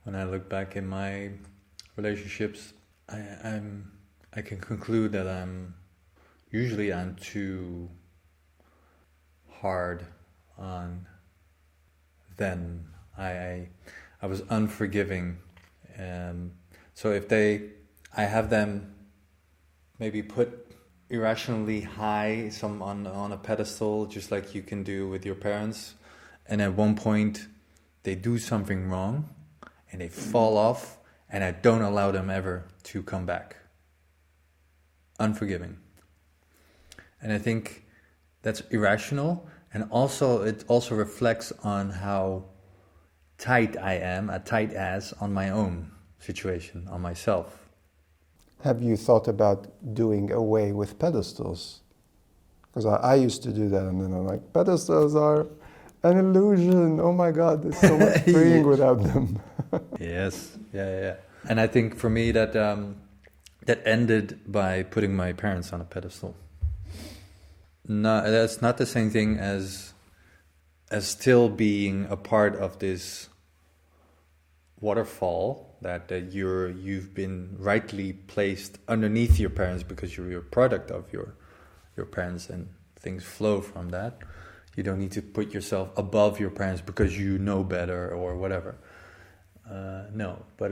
when I look back in my relationships, I can conclude that I'm too hard on them. I was unforgiving. So if I have them maybe put irrationally high on a pedestal, just like you can do with your parents, and at one point they do something wrong and they fall off, and I don't allow them ever to come back. Unforgiving. And I think that's irrational, and also it also reflects on how tight I am, a tight ass on my own situation, on myself. Have you thought about doing away with pedestals? Because I used to do that, and then I'm like, pedestals are an illusion. Oh my God, there's so much freeing without them. Yes, yeah. And I think for me that that ended by putting my parents on a pedestal. No, that's not the same thing as still being a part of this waterfall that you've been rightly placed underneath your parents because you're a product of your parents, and things flow from that. You don't need to put yourself above your parents because you know better or whatever. No, but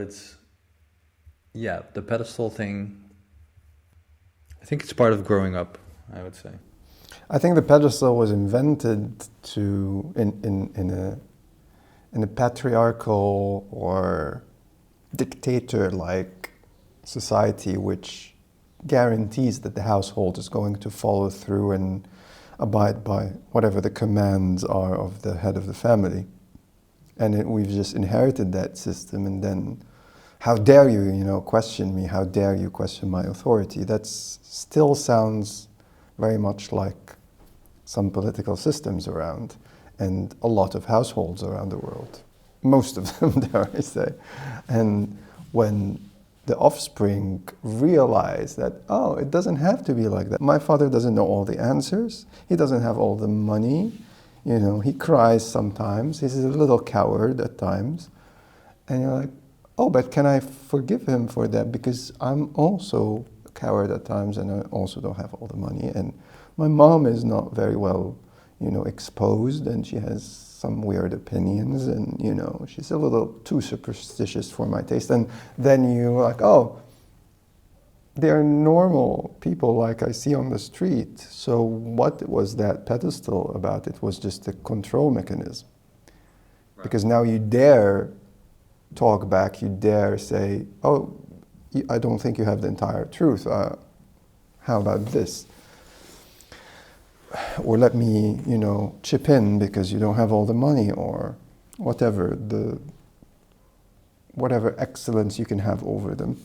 the pedestal thing, I think it's part of growing up, I would say. I think the pedestal was invented in a patriarchal or dictator-like society, which guarantees that the household is going to follow through and abide by whatever the commands are of the head of the family. And we've just inherited that system, and then how dare you, question me, how dare you question my authority? That still sounds very much like some political systems around, and a lot of households around the world. Most of them, dare I say. And when the offspring realize that, it doesn't have to be like that. My father doesn't know all the answers. He doesn't have all the money. He cries sometimes. He's a little coward at times. And you're like, but can I forgive him for that? Because I'm also a coward at times, and I also don't have all the money. And my mom is not very well, exposed, and she has some weird opinions, and, she's a little too superstitious for my taste. And then you're like, they're normal people like I see on the street. So what was that pedestal about? It was just a control mechanism. Right. Because now you dare talk back, you dare say, I don't think you have the entire truth. How about this? Or let me, chip in because you don't have all the money, or whatever excellence you can have over them.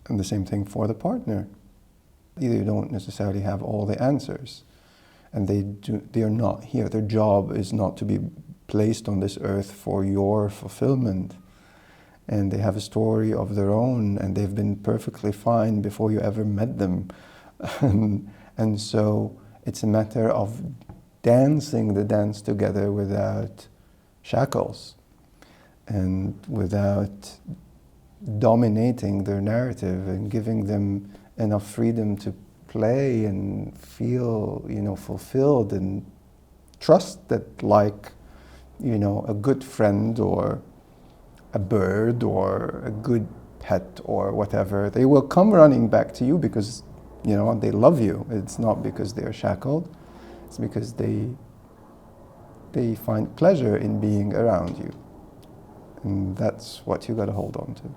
And the same thing for the partner. Either you don't necessarily have all the answers, and they are not here. Their job is not to be placed on this earth for your fulfillment. And they have a story of their own, and they've been perfectly fine before you ever met them. And so it's a matter of dancing the dance together without shackles and without dominating their narrative, and giving them enough freedom to play and feel, fulfilled, and trust that, like, a good friend or a bird or a good pet or whatever, they will come running back to you because they love you. It's not because they're shackled. It's because they find pleasure in being around you. And that's what you got to hold on to.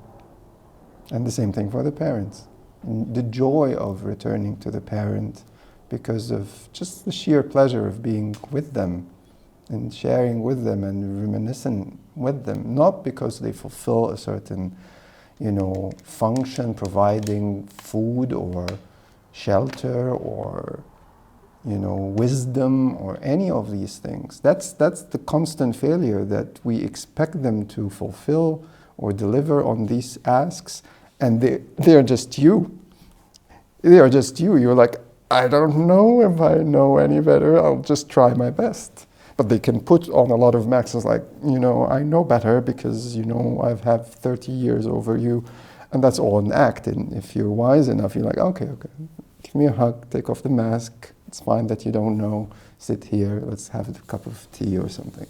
And the same thing for the parents. The joy of returning to the parent because of just the sheer pleasure of being with them and sharing with them and reminiscing with them. Not because they fulfill a certain, function, providing food or shelter or, wisdom or any of these things. That's the constant failure, that we expect them to fulfill or deliver on these asks, and they are just you. They are just you. You're like, I don't know if I know any better. I'll just try my best. But they can put on a lot of masks like, I know better because, I've had 30 years over you. And that's all an act. And if you're wise enough, you're like, okay, give me a hug, take off the mask. It's fine that you don't know. Sit here, let's have a cup of tea or something.